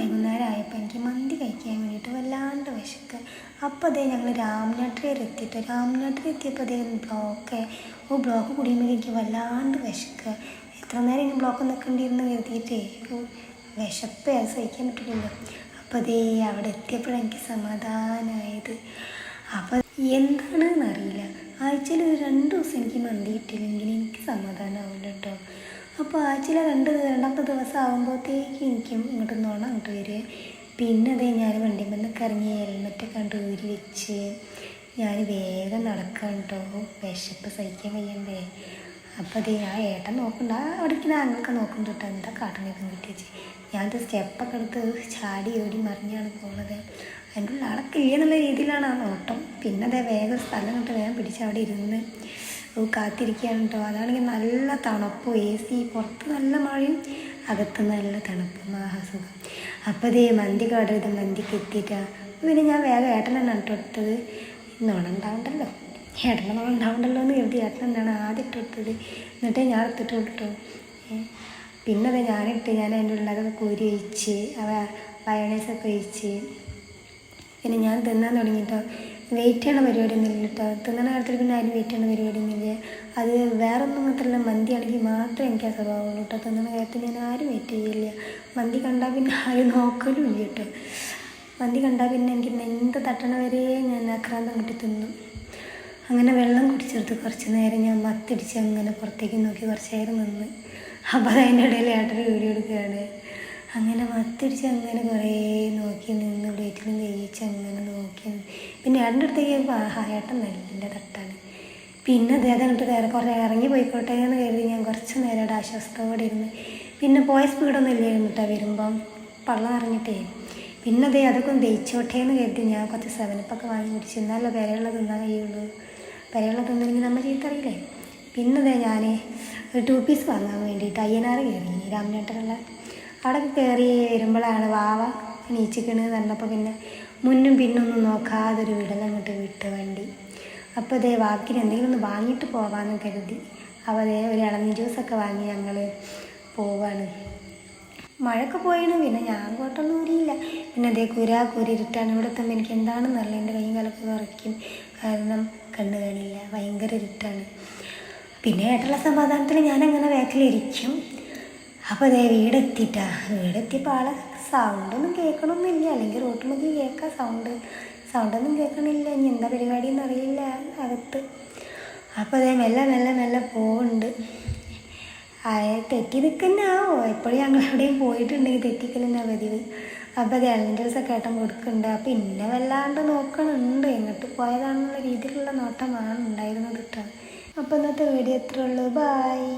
വൈകുന്നേരം ആയപ്പോൾ എനിക്ക് മന്തി കഴിക്കാൻ വേണ്ടിയിട്ട് വല്ലാണ്ട് വിശക്കുക. അപ്പോൾ അതേ ഞങ്ങൾ രാമനാട്ടിൽ എത്തിയിട്ട് എത്തിയപ്പോൾ അതേ ബ്ലോക്ക് കുടിയുമ്പോൾ എനിക്ക് വല്ലാണ്ട് വിശക്കുക. എത്ര നേരം ഇനി ബ്ലോക്ക് നിൽക്കേണ്ടിയിരുന്ന് കരുതിയിട്ടേ വിശപ്പ് അത് സഹിക്കാൻ പറ്റില്ല. അപ്പോൾ അതേ അവിടെ എത്തിയപ്പോഴാണ് എനിക്ക് സമാധാനമായത്. അപ്പോൾ എന്താണെന്ന് അറിയില്ല, ആഴ്ചയിൽ 2 ദിവസം എനിക്ക് മന്തി കിട്ടിയില്ലെങ്കിൽ എനിക്ക് സമാധാനമാവില്ല കേട്ടോ. അപ്പോൾ ആഴ്ചയിൽ രണ്ടാമത്തെ ദിവസം ആകുമ്പോഴത്തേക്ക് എനിക്കും ഇങ്ങോട്ട് നോണം അങ്ങോട്ട് വരിക. പിന്നെ അതേ ഞാൻ വണ്ടിയിൽ നിന്നൊക്കെ ഇറങ്ങി ഹെൽമെറ്റൊക്കെ കണ്ട് ഊരി വെച്ച് ഞാൻ വേഗം നടക്കാൻ കേട്ടോ, വിശപ്പ് സഹിക്കാൻ വയ്യണ്ടേ. അപ്പോൾ അതേ ആ ഏട്ടൻ നോക്കണ്ട, അവിടേക്ക് ഞങ്ങൾക്ക് നോക്കുന്നുണ്ട് കേട്ടോ, എന്താ കാട്ടണേക്കും കിട്ടിയച്ച്. ഞാനത് സ്റ്റെപ്പൊക്കെ എടുത്ത് ചാടി ഓടി മറിഞ്ഞാണ് പോകുന്നത്. അതിൻ്റെ ഉള്ള ആളൊക്കെ ഇല്ലെന്നുള്ള രീതിയിലാണ് ആ നോട്ടം. പിന്നെ അതേ വേഗം സ്ഥലം കണ്ട് വേഗം പിടിച്ച് അവിടെ ഇരുന്ന് കാത്തിരിക്കുകയാണ് കേട്ടോ. അതാണെങ്കിൽ നല്ല തണുപ്പും AC, പുറത്ത് നല്ല മഴയും അകത്ത് നല്ല തണുപ്പും സുഖം. അപ്പോൾ അതേ മന്തിക്ക് ഓർഡർ ചെയ്ത് മന്തിക്ക് എത്തിയിട്ടാണ്. പിന്നെ ഞാൻ വേഗം ഏട്ടനാണ് കേട്ടോ എടുത്തത്. നുണണ്ടാവണ്ടല്ലോ, ഏട്ടൻ്റെ നുണണ്ടാവണ്ടല്ലോ എന്ന് കരുതി ഏട്ടൻ എന്താണ് ആദ്യം ഇട്ടെടുത്തത്. എന്നിട്ടേ ഞാൻ എടുത്തിട്ട് കേട്ടോ. പിന്നെ അത് ഞാൻ അതിൻ്റെ ഉള്ളതൊക്കെ കോരി ഒഴിച്ച് മയോണൈസൊക്കെ ഒഴിച്ച് പിന്നെ ഞാൻ തിന്നാൻ തുടങ്ങിയിട്ടോ. വെയിറ്റ് ചെയ്യണ പരിപാടിയൊന്നും ഇല്ല കേട്ടോ. തിന്നണ കാര്യത്തിൽ പിന്നെ ആരും വെയിറ്റ് ചെയ്യണ പരിപാടിയൊന്നുമില്ല. അത് വേറെ ഒന്നും മാത്രമല്ല, മന്തി ആണെങ്കിൽ മാത്രമേ എനിക്ക് ആ സ്വഭാവമുള്ളൂ കേട്ടോ. തിന്നണ കാര്യത്തിൽ ഞാൻ ആരും വെയിറ്റ് ചെയ്യില്ല. മന്തി കണ്ടാൽ പിന്നെ ആരും നോക്കലും ഇല്ല കേട്ടോ. മന്തി കണ്ടാൽ പിന്നെ എനിക്ക് നെന്ത് തട്ടണ വരെ ഞാൻ ആക്രാന്തം കിട്ടി തിന്നു. അങ്ങനെ വെള്ളം കുടിച്ചെടുത്ത് കുറച്ച് നേരം ഞാൻ മത്തിടിച്ച് അങ്ങനെ പുറത്തേക്ക് നോക്കി കുറച്ച് നേരം നിന്ന്. അപ്പോൾ അതിൻ്റെ ഇടയിൽ ഏട്ടന് വീഡിയോ എടുക്കുകയാണ്. അങ്ങനെ മത്തിടിച്ച് അങ്ങനെ കുറേ നോക്കി നിന്ന് പ്ലേറ്റിലും കഴിച്ച് അങ്ങനെ നോക്കി. പിന്നെ ഏട്ടൻ്റെ അടുത്തേക്ക് ഏട്ടൻ നല്ല തട്ടാണ്. പിന്നെ അങ്ങോട്ട് കുറേ ഇറങ്ങി പോയിക്കോട്ടെ എന്ന് കരുതി ഞാൻ കുറച്ച് നേരം അവിടെ ആശ്വാസത്തോടെ ഇരുന്ന്. പിന്നെ പോയ സ്പീഡൊന്നും ഇല്ലായിരുന്നു കേട്ടോ വരുമ്പം, പള്ളം അറിഞ്ഞിട്ടേ. പിന്നെ അതൊക്കെ ഒന്ന് ദഹിച്ചോട്ടെ എന്ന് കരുതി ഞാൻ കുറച്ച് 7up വാങ്ങി കുടിച്ച്. എന്നാലോ പെരയുള്ള തിന്നാൻ കഴിയുള്ളൂ. പെരയുള്ള തിന്നില്ലെങ്കിൽ നമ്മൾ ചീത്തറിയില്ലേ. പിന്നെ ഞാൻ 2 പീസ് വാങ്ങാൻ വേണ്ടിയിട്ട് അയ്യനാർ കയറി രാമനാട്ടിലുള്ള. അവിടെ കയറി വരുമ്പോഴാണ് വാവ നീച്ചിക്കണെന്ന് പറഞ്ഞപ്പോൾ പിന്നെ മുന്നും പിന്നൊന്നും നോക്കാതെ ഒരു വിടലങ്ങോട്ട് വിട്ട് വണ്ടി. അപ്പോൾ വാക്കിന് എന്തെങ്കിലും ഒന്ന് വാങ്ങിയിട്ട് പോവാമെന്ന് കരുതി. അപ്പോൾ ഒരു ഇളനീർ ജ്യൂസൊക്കെ വാങ്ങി ഞങ്ങൾ പോവാണ്. മഴയൊക്കെ പോയാണ്. പിന്നെ ഞാൻ കോട്ടൊന്നും ഊരിയില്ല. പിന്നെ ഇരുട്ടാണ്. ഇവിടെ എത്തുമ്പോൾ എനിക്ക് എന്താണെന്നല്ല, എൻ്റെ കൈയും കാലൊക്കെ വിറയ്ക്കും. കാരണം കണ്ണ് കാണില്ല, ഭയങ്കര ഇരുട്ടാണ്. പിന്നെ ആയിട്ടുള്ള സമാധാനത്തിൽ ഞാനങ്ങനെ ബാക്കിലിരിക്കും. അപ്പോൾ വീടെത്തിയപ്പോൾ ആളെ സൗണ്ടൊന്നും കേൾക്കണമെന്നില്ല. അല്ലെങ്കിൽ റോട്ടുമൊക്കെ കേൾക്കാം സൗണ്ടൊന്നും കേൾക്കണില്ല. ഇനി എന്താ പരിപാടിയെന്ന് അറിയില്ല അകത്ത്. അപ്പോൾ മെല്ലെ പോകുന്നുണ്ട്. തെറ്റി നിൽക്കുന്നതാവോ, എപ്പോഴും ഞങ്ങൾ എവിടെയും പോയിട്ടുണ്ടെങ്കിൽ തെറ്റിക്കലെന്നാ പതിവ്. അപ്പോൾ ഇളനീർ ജ്യൂസൊക്കെ ഏട്ടൻ കൊടുക്കുന്നുണ്ട്. അപ്പോൾ ഇന്നെ വല്ലാണ്ട് നോക്കണുണ്ട്, എങ്ങോട്ട് പോയതാണെന്നുള്ള രീതിയിലുള്ള നോട്ടമാണ് ഉണ്ടായിരുന്നത് കേട്ടോ. അപ്പോൾ ഇന്നത്തെ വീഡിയോ എത്ര ഉള്ളൂ. ബായ്.